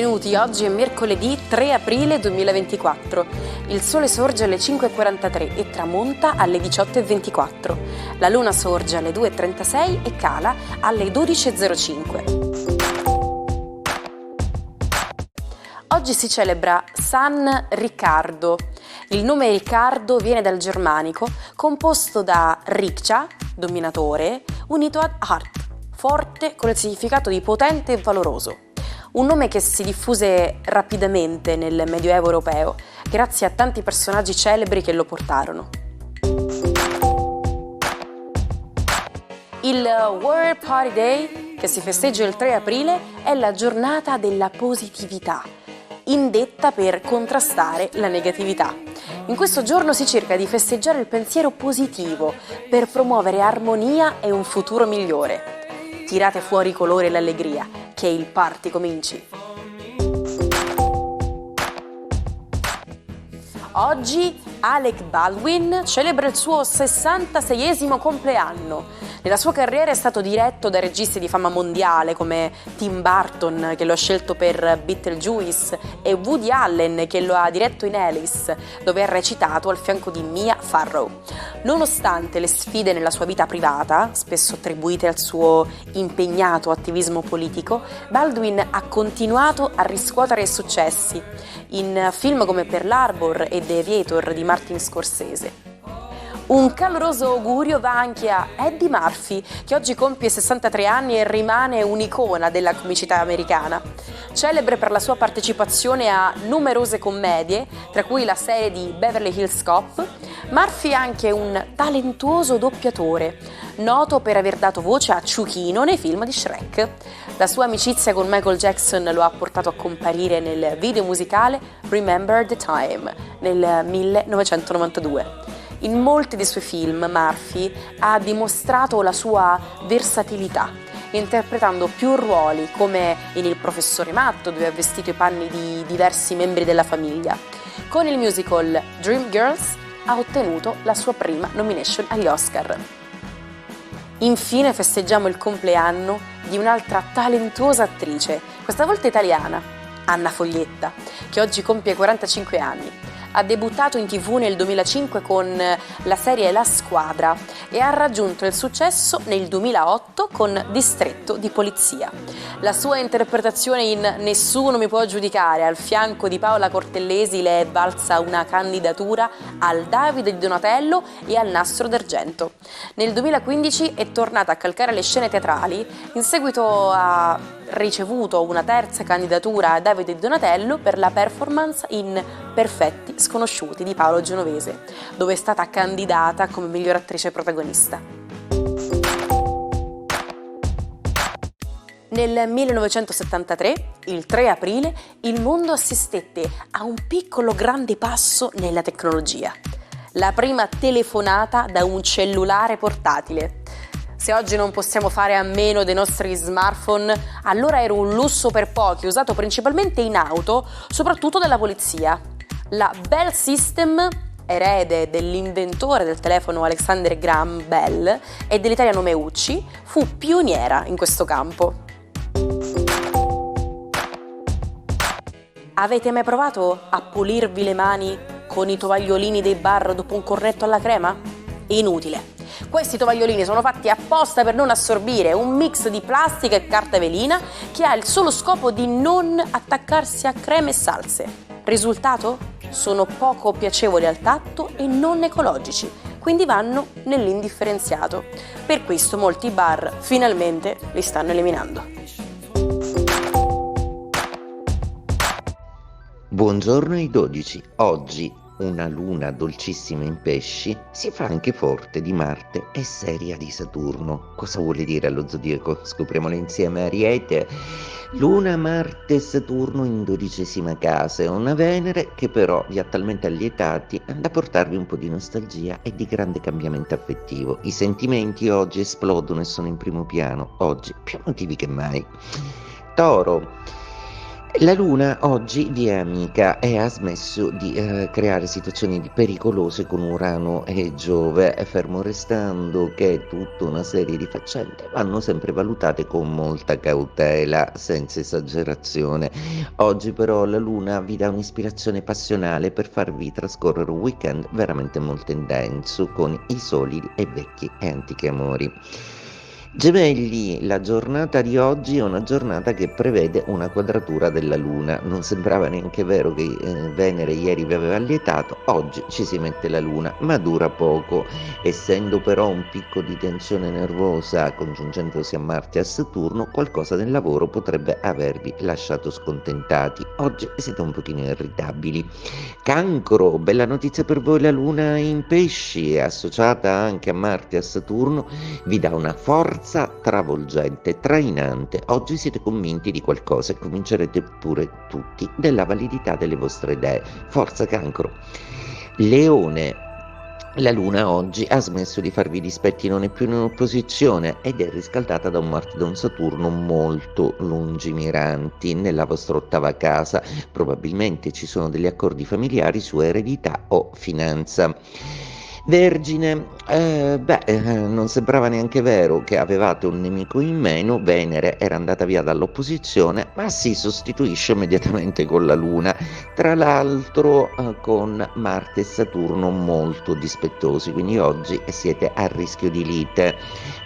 benvenuti. Oggi è mercoledì 3 aprile 2024. Il sole sorge alle 5.43 e tramonta alle 18.24. La luna sorge alle 2.36 e cala alle 12.05. Oggi si celebra San Riccardo. Il nome Riccardo viene dal germanico, composto da riccia, dominatore, unito ad art, forte con il significato di potente e valoroso. Un nome che si diffuse rapidamente nel Medioevo europeo, grazie a tanti personaggi celebri che lo portarono. Il World Party Day, che si festeggia il 3 aprile, è la giornata della positività, indetta per contrastare la negatività. In questo giorno si cerca di festeggiare il pensiero positivo per promuovere armonia e un futuro migliore. Tirate fuori i colori e l'allegria, che il party cominci. Oggi Alec Baldwin celebra il suo 66esimo compleanno. Nella sua carriera è stato diretto da registi di fama mondiale come Tim Burton, che lo ha scelto per Beetlejuice, e Woody Allen, che lo ha diretto in Alice, dove ha recitato al fianco di Mia Farrow. Nonostante le sfide nella sua vita privata, spesso attribuite al suo impegnato attivismo politico, Baldwin ha continuato a riscuotere successi in film come Pearl Harbor e The Aviator di Martin Scorsese. Un caloroso augurio va anche a Eddie Murphy, che oggi compie 63 anni e rimane un'icona della comicità americana. Celebre per la sua partecipazione a numerose commedie, tra cui la serie di Beverly Hills Cop, Murphy è anche un talentuoso doppiatore, noto per aver dato voce a Ciuchino nei film di Shrek. La sua amicizia con Michael Jackson lo ha portato a comparire nel video musicale Remember the Time nel 1992. In molti dei suoi film Murphy ha dimostrato la sua versatilità, interpretando più ruoli, come in Il professore matto, dove ha vestito i panni di diversi membri della famiglia. Con il musical Dreamgirls ha ottenuto la sua prima nomination agli Oscar. Infine festeggiamo il compleanno di un'altra talentuosa attrice, questa volta italiana, Anna Foglietta, che oggi compie 45 anni. Ha debuttato in TV nel 2005 con la serie La Squadra e ha raggiunto il successo nel 2008 con Distretto di Polizia. La sua interpretazione in Nessuno mi può giudicare al fianco di Paola Cortellesi le è valsa una candidatura al Davide di Donatello e al Nastro d'Argento. Nel 2015 è tornata a calcare le scene teatrali, in seguito ha ricevuto una terza candidatura a Davide di Donatello per la performance in Perfetti Sconosciuti di Paolo Genovese, dove è stata candidata come miglior attrice protagonista. Nel 1973, il 3 aprile, il mondo assistette a un piccolo grande passo nella tecnologia. La prima telefonata da un cellulare portatile. Se oggi non possiamo fare a meno dei nostri smartphone, allora era un lusso per pochi, usato principalmente in auto, soprattutto dalla polizia. La Bell System, erede dell'inventore del telefono Alexander Graham Bell e dell'italiano Meucci, fu pioniera in questo campo. Avete mai provato a pulirvi le mani con i tovagliolini dei bar dopo un cornetto alla crema? Inutile. Questi tovagliolini sono fatti apposta per non assorbire, un mix di plastica e carta velina che ha il solo scopo di non attaccarsi a creme e salse. Risultato? Sono poco piacevoli al tatto e non ecologici, quindi vanno nell'indifferenziato. Per questo molti bar finalmente li stanno eliminando. Buongiorno ai 12. Oggi una luna dolcissima in Pesci si fa anche forte di Marte e seria di Saturno. Cosa vuole dire allo zodiaco? Scopriamolo insieme. Ariete. Luna, Marte e Saturno in 12ª casa e una Venere che però vi ha talmente allietati da portarvi un po' di nostalgia e di grande cambiamento affettivo. I sentimenti oggi esplodono e sono in primo piano, oggi più motivi che mai. Toro. La Luna oggi vi è amica e ha smesso di creare situazioni pericolose con Urano e Giove, fermo restando che tutta una serie di faccende vanno sempre valutate con molta cautela, senza esagerazione. Oggi però la Luna vi dà un'ispirazione passionale per farvi trascorrere un weekend veramente molto intenso con i solidi e vecchi e antichi amori. Gemelli, la giornata di oggi è una giornata che prevede una quadratura della Luna. Non sembrava neanche vero che Venere ieri vi aveva allietato, oggi ci si mette la Luna, ma dura poco. Essendo però un picco di tensione nervosa congiungendosi a Marte e a Saturno, qualcosa nel lavoro potrebbe avervi lasciato scontentati. Oggi siete un pochino irritabili. Cancro, bella notizia per voi, la Luna in Pesci, associata anche a Marte e a Saturno, vi dà una forza travolgente, trainante. Oggi siete convinti di qualcosa e comincerete pure tutti della validità delle vostre idee. Forza Cancro. Leone, la Luna oggi ha smesso di farvi dispetti, non è più in opposizione ed è riscaldata da un Marte e da un Saturno molto lungimiranti nella vostra ottava casa. Probabilmente ci sono degli accordi familiari su eredità o finanza. Vergine, non sembrava neanche vero che avevate un nemico in meno. Venere era andata via dall'opposizione, ma si sostituisce immediatamente con la Luna, tra l'altro con Marte e Saturno molto dispettosi, quindi oggi siete a rischio di lite.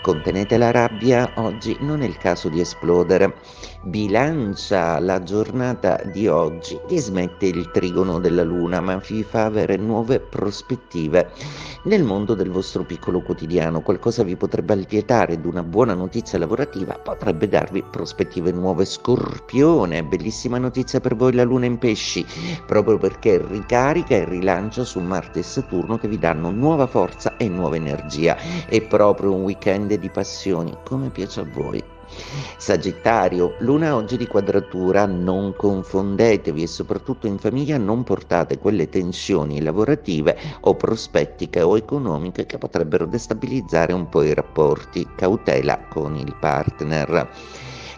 Contenete la rabbia, oggi non è il caso di esplodere. Bilancia, la giornata di oggi vi smette il trigono della Luna, ma vi fa avere nuove prospettive nel mondo del vostro piccolo quotidiano. Qualcosa vi potrebbe allietare ed una buona notizia lavorativa potrebbe darvi prospettive nuove. Scorpione, bellissima notizia per voi, la Luna in Pesci, proprio perché ricarica e rilancia su Marte e Saturno che vi danno nuova forza e nuova energia. È proprio un weekend di passioni, come piace a voi. Sagittario, Luna oggi di quadratura, non confondetevi e soprattutto in famiglia non portate quelle tensioni lavorative o prospettiche o economiche che potrebbero destabilizzare un po' i rapporti. Cautela con il partner.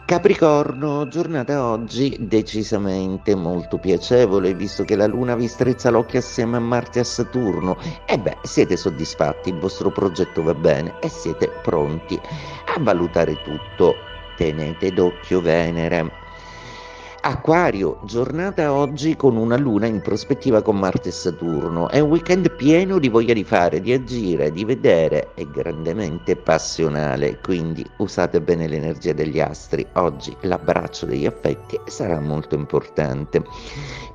Capricorno, giornata oggi decisamente molto piacevole, visto che la Luna vi strizza l'occhio assieme a Marte e a Saturno. Siete soddisfatti, il vostro progetto va bene e siete pronti a valutare tutto. Tenete d'occhio Venere. Acquario, giornata oggi con una Luna in prospettiva con Marte e Saturno. È un weekend pieno di voglia di fare, di agire, di vedere e grandemente passionale, quindi usate bene l'energia degli astri. Oggi l'abbraccio degli affetti sarà molto importante.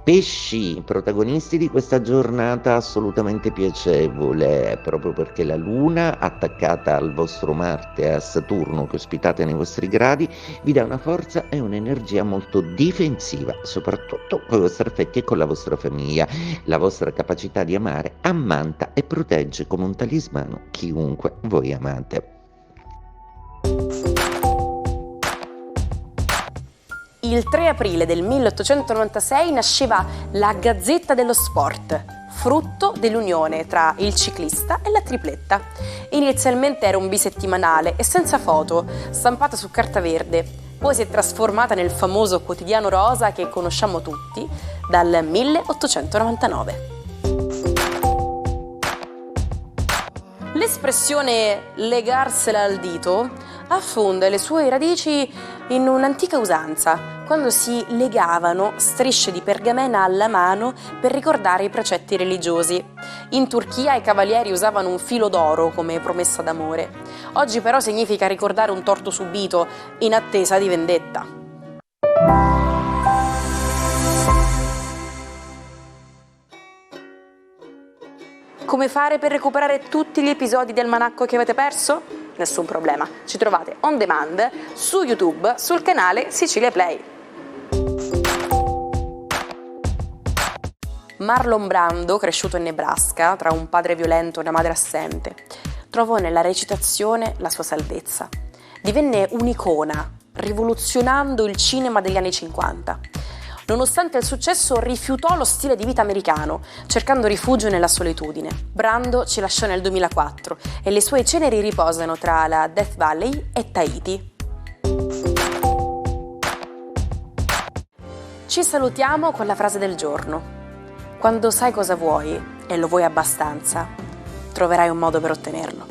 Pesci, protagonisti di questa giornata assolutamente piacevole, proprio perché la Luna, attaccata al vostro Marte e a Saturno che ospitate nei vostri gradi, vi dà una forza e un'energia molto difensiva, soprattutto con i vostri affetti e con la vostra famiglia. La vostra capacità di amare ammanta e protegge come un talismano chiunque voi amate. Il 3 aprile del 1896 nasceva la Gazzetta dello Sport, frutto dell'unione tra il ciclista e la tripletta. Inizialmente era un bisettimanale e senza foto, stampata su carta verde. Poi si è trasformata nel famoso quotidiano rosa che conosciamo tutti dal 1899. L'espressione legarsela al dito affonda le sue radici in un'antica usanza, quando si legavano strisce di pergamena alla mano per ricordare i precetti religiosi. In Turchia i cavalieri usavano un filo d'oro come promessa d'amore. Oggi però significa ricordare un torto subito in attesa di vendetta. Come fare per recuperare tutti gli episodi del Almanacco che avete perso? Nessun problema, ci trovate on demand su YouTube sul canale Sicilia Play. Marlon Brando, cresciuto in Nebraska tra un padre violento e una madre assente, trovò nella recitazione la sua salvezza. Divenne un'icona, rivoluzionando il cinema degli anni 50. Nonostante il successo, rifiutò lo stile di vita americano, cercando rifugio nella solitudine. Brando ci lasciò nel 2004 e le sue ceneri riposano tra la Death Valley e Tahiti. Ci salutiamo con la frase del giorno. Quando sai cosa vuoi e lo vuoi abbastanza, troverai un modo per ottenerlo.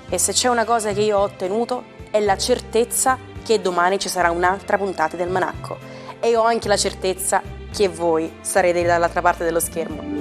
E se c'è una cosa che io ho ottenuto è la certezza che domani ci sarà un'altra puntata del Manacco. E ho anche la certezza che voi sarete dall'altra parte dello schermo.